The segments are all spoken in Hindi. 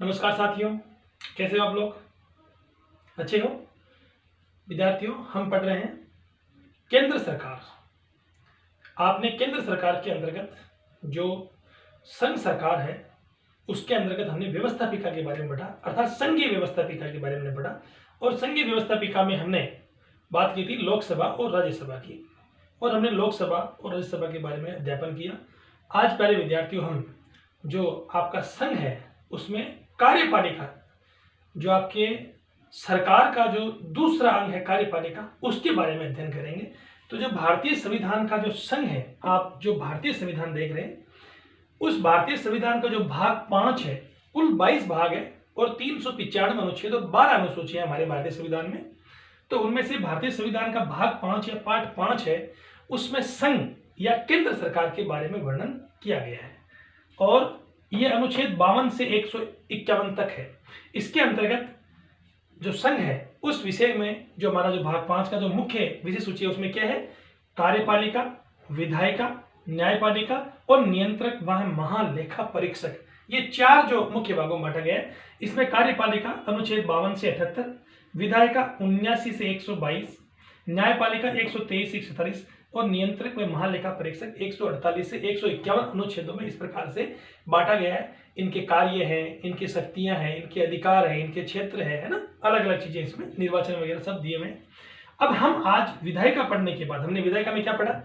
नमस्कार साथियों, कैसे हो आप लोग? अच्छे हो? विद्यार्थियों, हम पढ़ रहे हैं केंद्र सरकार। आपने केंद्र सरकार के अंतर्गत जो संघ सरकार है उसके अंतर्गत हमने व्यवस्थापिका के बारे में पढ़ा, अर्थात संघीय व्यवस्थापिका के बारे में पढ़ा। और संघीय व्यवस्थापिका में हमने बात की थी लोकसभा और राज्यसभा की, और हमने लोकसभा और राज्यसभा के बारे में अध्यापन किया। आज प्यारे विद्यार्थियों, हम जो आपका संघ है उसमें कार्यपालिका, जो आपके सरकार का जो दूसरा अंग है कार्यपालिका, उसके बारे में अध्ययन करेंगे। तो जो भारतीय संविधान का जो संघ है, आप जो भारतीय संविधान देख रहे हैं, उस भारतीय संविधान का जो भाग 5 है, कुल 22 भाग है और 395 अनुच्छेद और 12 अनुसूचियां हमारे भारतीय संविधान में। तो उनमें से भारतीय संविधान का भाग 5 या पार्ट 5 है, उसमें संघ या केंद्र सरकार के बारे में वर्णन किया गया है, और यह अनुच्छेद 52 से 151 तक है। इसके अंतर्गत जो संघ है उस विषय में जो हमारा जो भाग 5 का जो मुख्य विषय सूची है उसमें क्या है? कार्यपालिका, विधायिका, न्यायपालिका और नियंत्रक व महालेखा परीक्षक, ये 4 जो मुख्य भागों में बांटा गया है। इसमें कार्यपालिका अनुच्छेद 52 से 78, विधायिका 79 से 122, न्यायपालिका 123 से 147 और नियंत्रक व महालेखा परीक्षक 148 से 151 अनुच्छेदों में इस प्रकार से बांटा गया है। इनके कार्य हैं, इनकी शक्तियां हैं, इनके अधिकार हैं, इनके क्षेत्र है ना, अलग अलग चीजें इसमें, निर्वाचन वगैरह सब दिए हुए हैं। अब हम आज विधायिका पढ़ने के बाद, हमने विधायिका में क्या पढ़ा?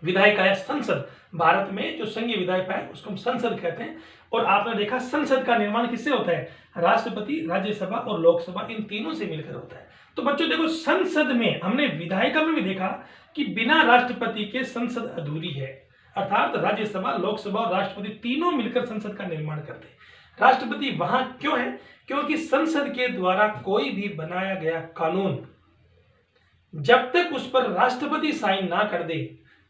विधायिका है संसद। भारत में जो संघीय विधायिका है उसको हम संसद कहते हैं। और आपने देखा संसद का निर्माण किससे होता है? राष्ट्रपति, राज्यसभा और लोकसभा, इन तीनों से मिलकर होता है। तो बच्चों देखो, संसद में हमने विधायिका में भी देखा कि बिना राष्ट्रपति के संसद अधूरी है, अर्थात राज्यसभा, लोकसभा और राष्ट्रपति तीनों मिलकर संसद का निर्माण करते हैं। राष्ट्रपति वहां क्यों है? क्योंकि संसद के द्वारा कोई भी बनाया गया कानून जब तक उस पर राष्ट्रपति साइन ना कर दे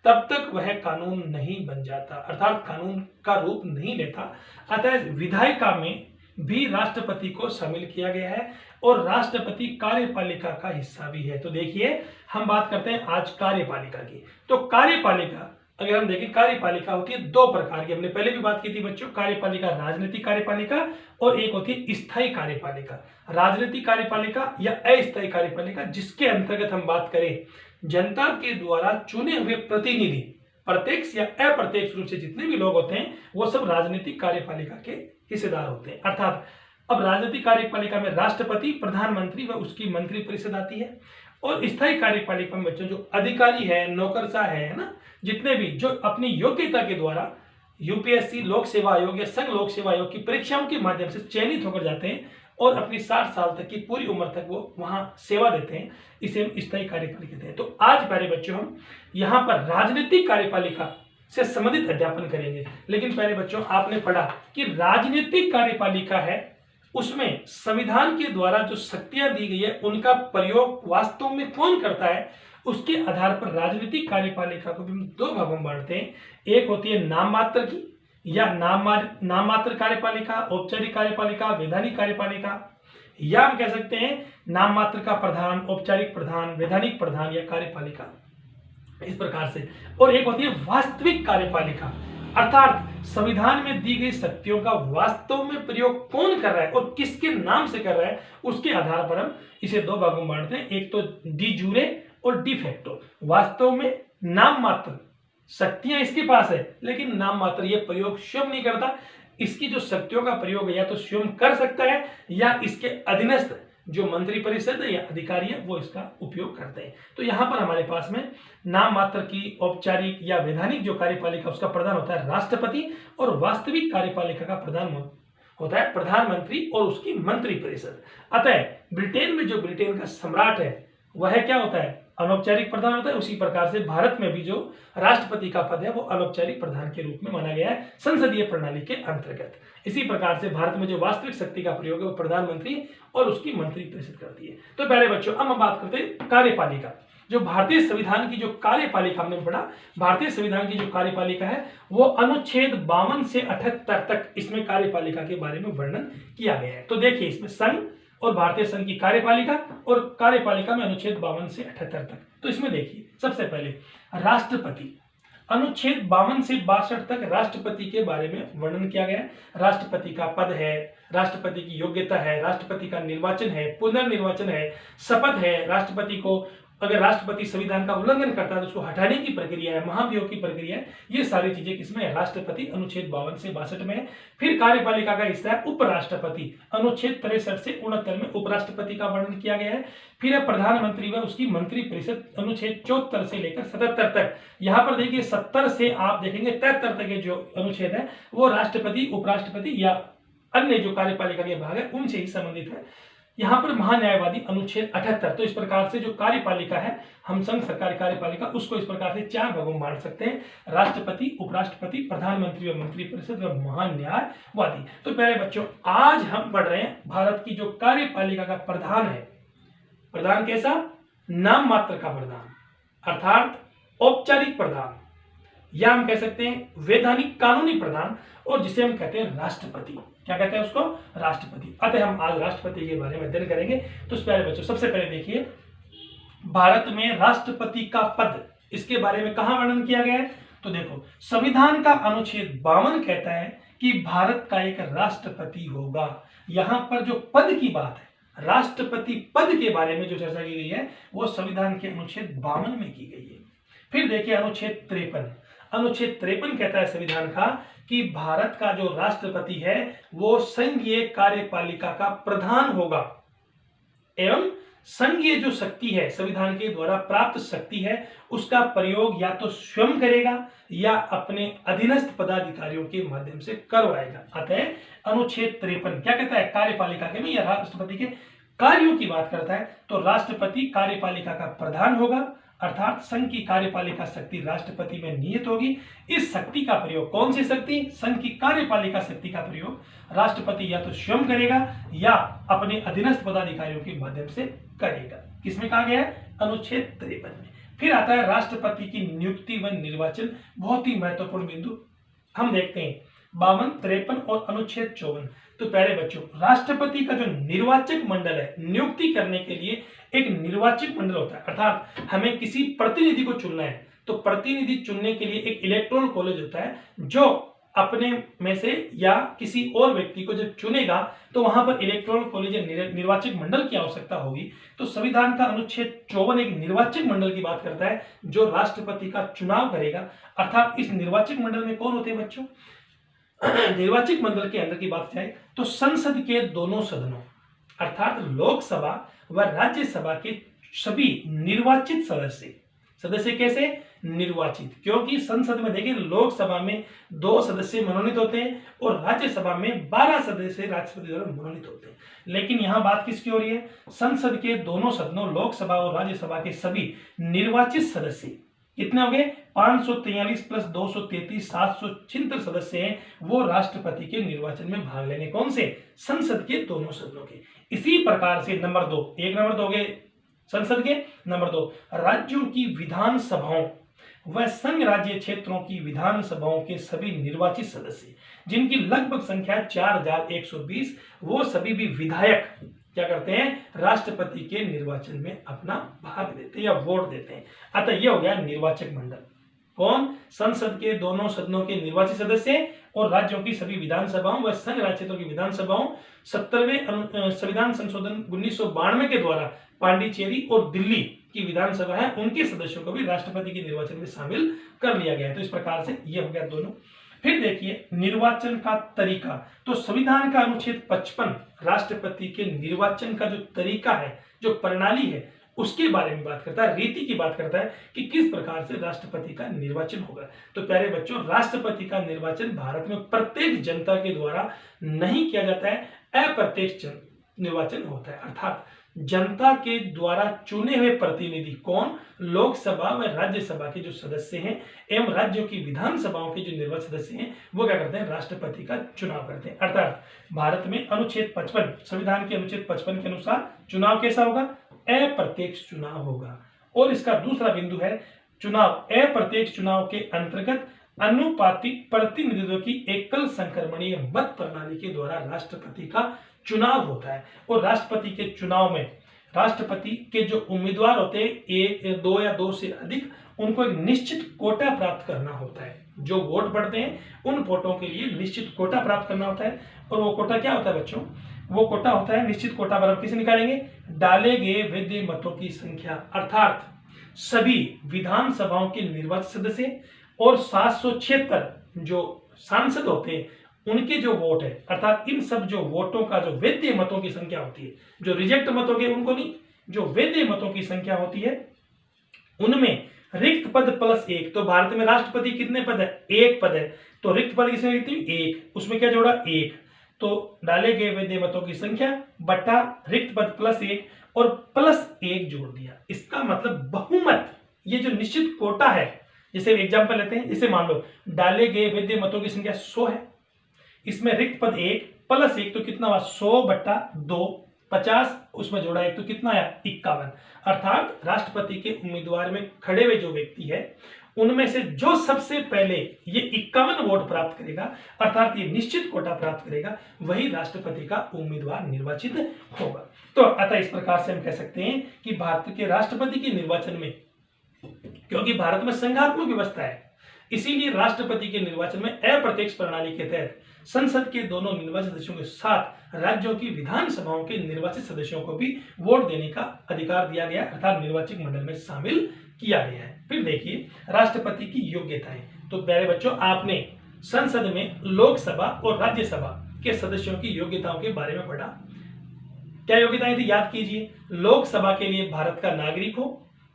तब तक वह कानून नहीं बन जाता, अर्थात कानून का रूप नहीं लेता। अतः विधायिका में भी राष्ट्रपति को शामिल किया गया है और राष्ट्रपति कार्यपालिका का हिस्सा भी है। तो देखिए, हम बात करते हैं आज कार्यपालिका की। तो कार्यपालिका अगर हम देखें, कार्यपालिका होती है 2 प्रकार की, हमने पहले भी बात की थी बच्चों। कार्यपालिका राजनीतिक कार्यपालिका और एक होती है स्थायी कार्यपालिका। राजनीतिक कार्यपालिका या अस्थायी कार्यपालिका, जिसके अंतर्गत हम बात करें जनता के द्वारा चुने हुए प्रतिनिधि, प्रत्यक्ष या अप्रत्यक्ष रूप से जितने भी लोग होते हैं वो सब राजनीतिक कार्यपालिका के हिस्सेदार होते हैं। अर्थात अब राजनीतिक कार्यपालिका में राष्ट्रपति, प्रधानमंत्री व उसकी मंत्रिपरिषद आती है। और स्थायी कार्यपालिका में बच्चों जो अधिकारी है, नौकरशाह है ना, जितने भी जो अपनी योग्यता के द्वारा यूपीएससी, लोक सेवा आयोग या संघ लोक सेवा आयोग की परीक्षाओं के माध्यम से चयनित होकर जाते हैं और अपनी 60 साल तक की पूरी उम्र तक वो वहां सेवा देते हैं, इसे हम स्थायी कार्यपालिका कहते हैं। तो आज प्यारे बच्चों, हम यहाँ पर राजनीतिक कार्यपालिका से संबंधित अध्यापन करेंगे। लेकिन पहले बच्चों, आपने पढ़ा कि राजनीतिक कार्यपालिका है, उसमें संविधान के द्वारा जो शक्तियां दी गई है उनका प्रयोग वास्तव में कौन करता है, उसके आधार पर राजनीतिक कार्यपालिका को भी हम 2 भागों में बांटते हैं। एक होती है नाम मात्र की या नाम मात्र कार्यपालिका, औपचारिक कार्यपालिका, वैधानिक कार्यपालिका, या हम कह सकते हैं नाम मात्र का प्रधान, औपचारिक प्रधान, वैधानिक प्रधान या कार्यपालिका, इस प्रकार से। और एक होती है वास्तविक कार्यपालिका, अर्थात संविधान में दी गई शक्तियों का वास्तव में प्रयोग कौन कर रहा है और किसके नाम से कर रहा है, उसके आधार पर हम इसे 2 भागों में बांटते हैं। एक तो डी जूरे और डी फैक्टो। वास्तव में नाम मात्र शक्तियां इसके पास है, लेकिन नाम मात्र ये प्रयोग स्वयं नहीं करता। इसकी जो शक्तियों का प्रयोग है या तो स्वयं कर सकता है या इसके अधीनस्थ जो मंत्रिपरिषद या अधिकारी है वो इसका उपयोग करते हैं। तो यहाँ पर हमारे पास में नाम मात्र की, औपचारिक या वैधानिक जो कार्यपालिका उसका प्रधान होता है राष्ट्रपति, और वास्तविक कार्यपालिका का प्रधान होता है प्रधानमंत्री और उसकी मंत्रिपरिषद। अतः ब्रिटेन में जो ब्रिटेन का सम्राट है वह क्या होता है? अनौपचारिक प्रधान होता है। उसी प्रकार से भारत में भी जो राष्ट्रपति का पद है वो अनौपचारिक प्रधान के रूप में माना गया है संसदीय प्रणाली के अंतर्गत। इसी प्रकार से भारत में जो वास्तविक शक्ति का प्रयोग है वो प्रधानमंत्री और उसकी मंत्रिपरिषद करती है। तो प्यारे बच्चों, अब हम बात करते हैं कार्यपालिका। जो भारतीय संविधान की जो कार्यपालिका हमने पढ़ा, भारतीय संविधान की जो कार्यपालिका है वो अनुच्छेद 52 से 78 तक इसमें कार्यपालिका के बारे में वर्णन किया गया है। तो देखिए, इसमें संघ और भारतीय संघ की कार्यपालिका और कार्यपालिका में अनुच्छेद 52 से 78 तक। तो इसमें देखिए, सबसे पहले राष्ट्रपति। अनुच्छेद 52 से 62 तक राष्ट्रपति के बारे में वर्णन किया गया है। राष्ट्रपति का पद है, राष्ट्रपति की योग्यता है, राष्ट्रपति का निर्वाचन है, पुनर्निर्वाचन है, शपथ है, राष्ट्रपति को अगर राष्ट्रपति संविधान का उल्लंघन करता है तो उसको हटाने की प्रक्रिया है, महाभियोग की प्रक्रिया है। ये सारी चीजें किसमें है? राष्ट्रपति अनुच्छेद 52 से 62 में है। फिर कार्यपालिका का हिस्सा है उपराष्ट्रपति, अनुच्छेद 63 से 69 में उपराष्ट्रपति का वर्णन किया गया है। फिर है प्रधानमंत्री व उसकी मंत्रिपरिषद, अनुच्छेद 74 से लेकर 77 तक। यहाँ पर देखिए 70 से आप देखेंगे 73 तक के जो अनुच्छेद है वो राष्ट्रपति, उपराष्ट्रपति या अन्य जो कार्यपालिका के भाग है उनसे ही संबंधित है। यहाँ पर महान्यायवादी अनुच्छेद 78। तो इस प्रकार से जो कार्यपालिका है, हम संघ सरकार कार्यपालिका, उसको इस प्रकार से 4 भागों में बांट सकते हैं: राष्ट्रपति, उपराष्ट्रपति, प्रधानमंत्री व मंत्रिपरिषद व महान्यायवादी। तो प्यारे बच्चों, आज हम पढ़ रहे हैं भारत की जो कार्यपालिका का प्रधान है। प्रधान कैसा? नाम मात्र का प्रधान, अर्थात औपचारिक प्रधान, या हम कह सकते हैं वैधानिक कानूनी प्रधान, और जिसे हम कहते हैं राष्ट्रपति। क्या कहते हैं उसको? राष्ट्रपति। अतः हम आज राष्ट्रपति के बारे में अध्ययन करेंगे। तो प्यारे बच्चों, सबसे पहले देखिए भारत में राष्ट्रपति का पद, इसके बारे में कहां वर्णन किया गया है? तो देखो, संविधान का अनुच्छेद 52 कहता है कि भारत का एक राष्ट्रपति होगा। यहां पर जो पद की बात है, राष्ट्रपति पद के बारे में जो चर्चा की गई है वो संविधान के अनुच्छेद 52 में की गई है। फिर देखिए अनुच्छेद 53। अनुच्छेद 53 कहता है संविधान का कि भारत का जो राष्ट्रपति है वो संघीय कार्यपालिका का प्रधान होगा एवं संघीय जो शक्ति है, संविधान के द्वारा प्राप्त शक्ति है, उसका प्रयोग या तो स्वयं करेगा या अपने अधीनस्थ पदाधिकारियों के माध्यम से करवाएगा। अतः अनुच्छेद 53 क्या कहता है? कार्यपालिका के में या राष्ट्रपति के कार्यों की बात करता है। तो राष्ट्रपति कार्यपालिका का प्रधान होगा, अर्थात संघ की कार्यपालिका शक्ति राष्ट्रपति में निहित होगी। इस शक्ति का प्रयोग, कौन सी शक्ति? संघ की कार्यपालिका शक्ति का प्रयोग राष्ट्रपति या तो स्वयं करेगा या अपने अधीनस्थ पदाधिकारियों के माध्यम से करेगा। किसमें कहा गया है? अनुच्छेद 53 में। फिर आता है राष्ट्रपति की नियुक्ति व निर्वाचन, बहुत ही महत्वपूर्ण बिंदु। हम देखते हैं 52, 53 और अनुच्छेद 54। तो प्यारे बच्चों, राष्ट्रपति का जो निर्वाचक मंडल है, नियुक्ति करने के लिए एक निर्वाचक मंडल होता है, अर्थात हमें किसी प्रतिनिधि को चुनना है तो प्रतिनिधि चुनने के लिए एक इलेक्टोरल कॉलेज होता है जो अपने में से या किसी और व्यक्ति को जब चुनेगा तो वहां पर इलेक्टोरल कॉलेज या निर्वाचक मंडल की आवश्यकता होगी। तो संविधान का अनुच्छेद 54 एक निर्वाचक मंडल की बात करता है जो राष्ट्रपति का चुनाव करेगा। अर्थात इस निर्वाचक मंडल में कौन होते हैं बच्चों? निर्वाचक मंडल के अंदर की बात जाए तो संसद के दोनों सदनों, अर्थात लोकसभा व राज्यसभा के सभी निर्वाचित सदस्य कैसे? निर्वाचित। क्योंकि संसद में देखिए, लोकसभा में 2 सदस्य मनोनीत होते हैं और राज्यसभा में 12 सदस्य राष्ट्रपति द्वारा मनोनीत होते हैं। लेकिन यहां बात किसकी हो रही है? संसद के दोनों सदनों, लोकसभा और राज्यसभा के सभी निर्वाचित सदस्य कितने हो गए? 543 प्लस 233, 776 सदस्य हैं, वो राष्ट्रपति के निर्वाचन में भाग लेंगे। कौन से? संसद के दोनों सदनों के। इसी प्रकार से नंबर 2, एक नंबर 2 हो गए संसद के, नंबर 2 राज्यों की विधानसभाओं व संघ राज्य क्षेत्रों की विधानसभाओं के सभी निर्वाचित सदस्य, जिनकी लगभग संख्या 4120, वो सभी भी विधायक क्या करते हैं? राष्ट्रपति के निर्वाचन में अपना भाग देते हैं या वोट देते हैं। अतः यह हो गया निर्वाचक मंडल। कौन? संसद के दोनों सदनों के निर्वाचित सदस्य और राज्यों की सभी विधानसभाओं व संघ राज्य क्षेत्रों की विधानसभाओं। 70वें संविधान संशोधन 1992 के द्वारा पांडिचेरी और दिल्ली की विधानसभा है, उनके सदस्यों को भी राष्ट्रपति के निर्वाचन में शामिल कर लिया गया है। तो इस प्रकार से यह हो गया दोनों। फिर देखिए निर्वाचन का तरीका। तो संविधान का अनुच्छेद 55 राष्ट्रपति के निर्वाचन का जो तरीका है, जो प्रणाली है, उसके बारे में बात करता है, रीति की बात करता है कि किस प्रकार से राष्ट्रपति का निर्वाचन होगा। तो प्यारे बच्चों, राष्ट्रपति का निर्वाचन भारत में प्रत्येक जनता के द्वारा नहीं किया जाता है, अप्रत्यक्ष निर्वाचन होता है। अर्थात जनता के द्वारा चुने हुए प्रतिनिधि कौन? लोकसभा व राज्यसभा के जो सदस्य हैं एवं राज्यों की विधानसभाओं के जो निर्वाचित सदस्य हैं वो क्या करते हैं? राष्ट्रपति का चुनाव करते हैं। अर्थात भारत में अनुच्छेद 55, संविधान के अनुच्छेद 55 के अनुसार चुनाव कैसा होगा? अप्रत्यक्ष चुनाव होगा। और इसका दूसरा बिंदु है चुनाव, अप्रत्यक्ष चुनाव के अंतर्गत अनुपातिक प्रतिनिधित्व की एकल संक्रमणीय मत प्रणाली के द्वारा राष्ट्रपति का चुनाव होता है। और राष्ट्रपति के चुनाव में राष्ट्रपति के जो उम्मीदवार होते हैं, 1, 2 या 2 से अधिक, उनको एक निश्चित कोटा प्राप्त करना होता है। जो वोट पड़ते हैं उन वोटों के लिए निश्चित कोटा प्राप्त करना होता है। और वो कोटा क्या होता है बच्चों? वो कोटा होता है निश्चित कोटा बराबर किसे निकालेंगे? डाले गए वैध मतों की संख्या, अर्थात सभी विधानसभाओं के निर्वाचित सदस्य और 776 जो सांसद होते हैं उनके जो वोट है, अर्थात इन सब जो वोटों का जो वैध मतों की संख्या होती है, जो रिजेक्ट मत हो गए उनको नहीं, जो वैध मतों की संख्या होती है उनमें रिक्त पद प्लस 1। तो भारत में राष्ट्रपति कितने पद है? 1 पद है। तो रिक्त पद किसमें लिखती हूँ? 1। उसमें क्या जोड़ा? 1। तो डाले गए वैध मतों की संख्या बटा रिक्त पद प्लस 1 और प्लस 1 जोड़ दिया। इसका मतलब बहुमत, ये जो निश्चित कोटा है, जैसे एग्जांपल लेते हैं, जैसे मान लो डाले गए वैध मतों की संख्या 100 है, इसमें रिक्त पद 1 प्लस 1 तो कितना हुआ? 100 बटा 2, 50, उसमें जोड़ा 1 तो कितना आया? 51। अर्थात राष्ट्रपति के उम्मीदवार में खड़े हुए जो व्यक्ति है उनमें से जो सबसे पहले ये 51 वोट प्राप्त करेगा, अर्थात ये निश्चित कोटा प्राप्त करेगा, वही राष्ट्रपति का उम्मीदवार निर्वाचित होगा। तो अतः इस प्रकार से हम कह सकते हैं कि भारत के राष्ट्रपति के निर्वाचन में, क्योंकि भारत में संघात्मक व्यवस्था है, इसीलिए राष्ट्रपति के निर्वाचन में अप्रत्यक्ष प्रणाली के तहत संसद के दोनों निर्वाचित सदस्यों के साथ राज्यों की विधानसभाओं के निर्वाचित सदस्यों को भी वोट देने का अधिकार दिया गया, अर्थात निर्वाचक मंडल में शामिल किया गया है। फिर देखिए राष्ट्रपति की योग्यताएं। तो प्यारे बच्चों, आपने संसद में लोकसभा और राज्यसभा के सदस्यों की योग्यताओं के बारे में पढ़ा। क्या योग्यताएं थी? याद कीजिए। लोकसभा के लिए भारत का नागरिक हो,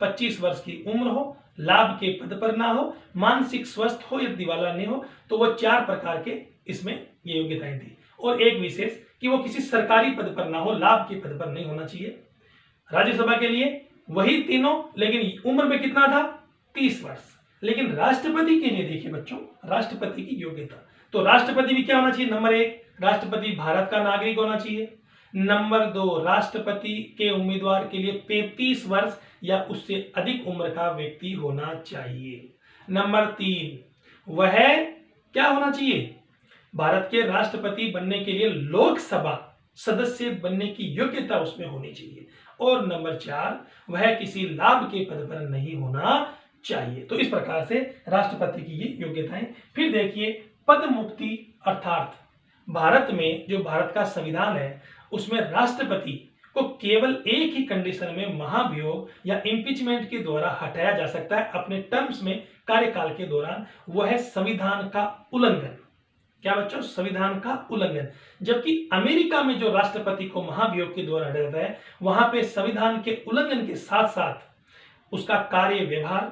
25 वर्ष की उम्र हो, लाभ के पद पर ना हो, मानसिक स्वस्थ हो या दिवाला नहीं हो। तो वो 4 प्रकार के इसमें ये योग्यताएं थी। और एक विशेष कि वो किसी सरकारी पद पर ना हो, लाभ के पद पर नहीं होना चाहिए। राज्यसभा के लिए वही तीनों, लेकिन उम्र में कितना था? 30 वर्ष। लेकिन राष्ट्रपति के लिए देखिए बच्चों, राष्ट्रपति की योग्यता, तो राष्ट्रपति भी क्या होना चाहिए? नंबर 1, राष्ट्रपति भारत का नागरिक होना चाहिए। नंबर 2, राष्ट्रपति के उम्मीदवार के लिए 35 वर्ष या उससे अधिक उम्र का व्यक्ति होना चाहिए। नंबर 3, वह क्या होना चाहिए? भारत के राष्ट्रपति बनने के लिए लोकसभा सदस्य बनने की योग्यता उसमें होनी चाहिए। और नंबर 4, वह किसी लाभ के पद पर नहीं होना चाहिए। तो इस प्रकार से राष्ट्रपति की ये योग्यताएं। फिर देखिए पद मुक्ति, अर्थात भारत में जो भारत का संविधान है उसमें राष्ट्रपति को केवल एक ही कंडीशन में महाभियोग या इम्पीचमेंट के द्वारा हटाया जा सकता है अपने टर्म्स में, कार्यकाल के दौरान, वह है संविधान का उल्लंघन। क्या बच्चों? संविधान का उल्लंघन। जबकि अमेरिका में जो राष्ट्रपति को महाभियोग के द्वारा हटाया जाता है, वहां पे संविधान के उल्लंघन के साथ साथ उसका कार्य व्यवहार,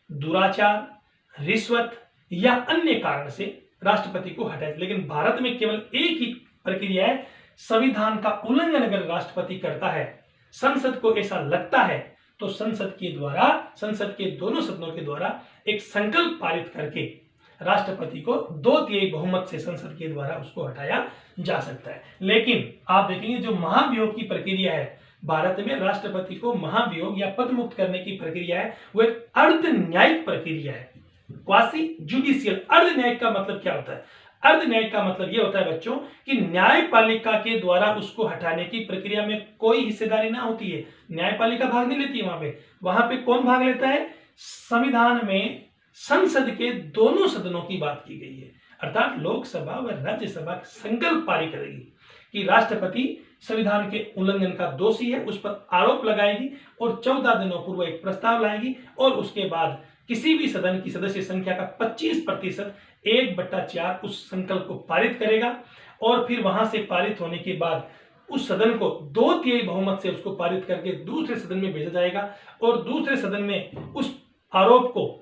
दुराचार, रिश्वत या अन्य कारण से राष्ट्रपति को हटाया। लेकिन भारत में केवल एक ही प्रक्रिया है, संविधान का उल्लंघन अगर राष्ट्रपति करता है, संसद को ऐसा लगता है, तो संसद के द्वारा, संसद के दोनों सदनों के द्वारा एक संकल्प पारित करके राष्ट्रपति को 2/3 बहुमत से संसद के द्वारा उसको हटाया जा सकता है। लेकिन आप देखेंगे जो महाभियोग की प्रक्रिया है, भारत में राष्ट्रपति को महाभियोग या पद मुक्त करने की प्रक्रिया है, वो एक अर्ध न्यायिक प्रक्रिया है, क्वासी जुडिशियल। अर्ध न्यायिक का मतलब क्या होता है? अर्ध न्यायिक का मतलब ये होता है बच्चों कि न्यायपालिका के द्वारा उसको हटाने की प्रक्रिया में कोई हिस्सेदारी ना होती है, न्यायपालिका भाग नहीं लेती है। वहां पे कौन भाग लेता है? संविधान में संसद के दोनों सदनों की बात की गई है, अर्थात लोकसभा व राज्यसभा संकल्प पारित करेगी कि राष्ट्रपति संविधान के उल्लंघन का दोषी है, उस पर आरोप लगाएगी और 14 दिनों पूर्व एक प्रस्ताव लाएगी और उसके बाद किसी भी सदन की सदस्य संख्या का 25% 1/4 उस संकल्प को पारित करेगा और फिर वहां से पारित होने के बाद उस सदन को 2/3 बहुमत से उसको पारित करके दूसरे सदन में भेजा जाएगा और दूसरे सदन में उस आरोप को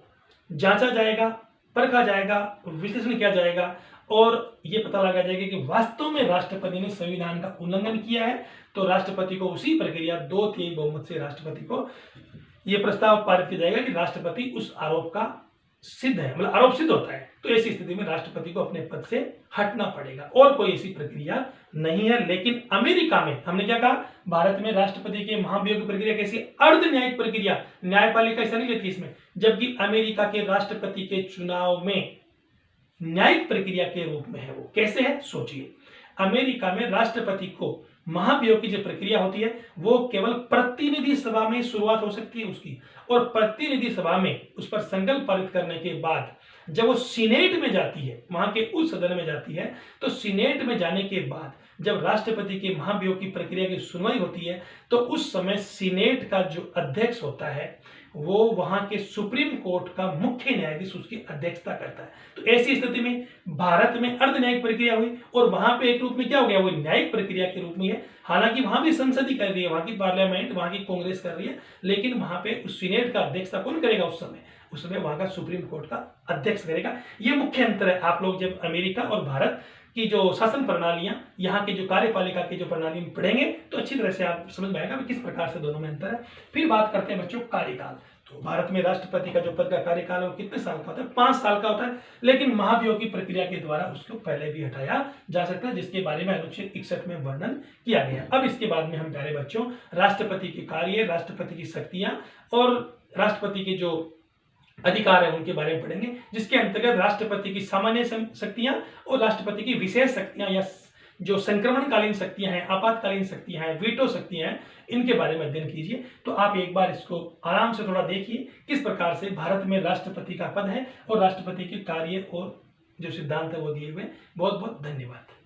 जांचा जाएगा, परखा जाएगा, विश्लेषण किया जाएगा और यह पता लगाया जाएगा कि वास्तव में राष्ट्रपति ने संविधान का उल्लंघन किया है। तो राष्ट्रपति को उसी प्रक्रिया 2/3 बहुमत से राष्ट्रपति को यह प्रस्ताव पारित किया जाएगा कि राष्ट्रपति उस आरोप का सिद्ध है, मतलब आरोप सिद्ध होता है। तो ऐसी स्थिति में राष्ट्रपति को अपने पद से हटना पड़ेगा और कोई ऐसी प्रक्रिया नहीं है। लेकिन अमेरिका में हमने क्या कहा? भारत में राष्ट्रपति के महाभियोग की प्रक्रिया कैसी? अर्ध न्यायिक प्रक्रिया, न्यायपालिका ऐसा नहीं लेती इसमें। जबकि अमेरिका के राष्ट्रपति के चुनाव में न्यायिक प्रक्रिया के रूप में है। वो कैसे है सोचिए। अमेरिका में राष्ट्रपति को महाभियोग की जो प्रक्रिया होती है वो केवल प्रतिनिधि सभा में शुरुआत हो सकती है उसकी, और प्रतिनिधि सभा में उस पर संकल्प पारित करने के बाद जब वो सीनेट में जाती है, वहां के उस सदन में जाती है, तो सीनेट में जाने के बाद जब राष्ट्रपति के महाभियोग की प्रक्रिया की सुनवाई होती है, तो उस समय सीनेट का जो अध्यक्ष होता है वो वहां के सुप्रीम कोर्ट का मुख्य न्यायाधीश उसकी अध्यक्षता करता है। तो ऐसी स्थिति में भारत में अर्ध न्यायिक प्रक्रिया हुई और वहां पे एक रूप में क्या हो गया, वो न्यायिक प्रक्रिया के रूप में है। हालांकि वहां भी संसद ही कर रही है, वहां की पार्लियामेंट, वहां की कांग्रेस कर रही है, लेकिन वहां पे उस सीनेट का अध्यक्षता कौन करेगा उस समय वहां का सुप्रीम कोर्ट का अध्यक्ष करेगा। ये मुख्य अंतर है। आप लोग जब अमेरिका और भारत की जो शासन प्रणालियां, यहाँ की जो कार्यपालिका की जो प्रणाली में पढ़ेंगे तो अच्छी तरह से आप समझ में आएगा किस प्रकार से दोनों में अंतर है। फिर बात करते हैं बच्चों कार्यकाल। तो भारत में राष्ट्रपति का जो पद का कार्यकाल है वो कितने साल का होता है, 5 साल का होता है, लेकिन महाभियोग की प्रक्रिया के द्वारा उसको पहले भी हटाया जा सकता है, जिसके बारे में अनुच्छेद 61 में वर्णन किया गया। अब इसके बाद में हम प्यारे बच्चों राष्ट्रपति के कार्य, राष्ट्रपति की शक्तियां और राष्ट्रपति के जो अधिकार है उनके बारे में पढ़ेंगे, जिसके अंतर्गत राष्ट्रपति की सामान्य शक्तियां और राष्ट्रपति की विशेष शक्तियां या जो संक्रमणकालीन शक्तियां हैं, आपातकालीन शक्तियां हैं, वीटो शक्तियां हैं, इनके बारे में अध्ययन कीजिए। तो आप एक बार इसको आराम से थोड़ा देखिए किस प्रकार से भारत में राष्ट्रपति का पद है और राष्ट्रपति के कार्य और जो सिद्धांत है वो दिए हुए। बहुत बहुत धन्यवाद।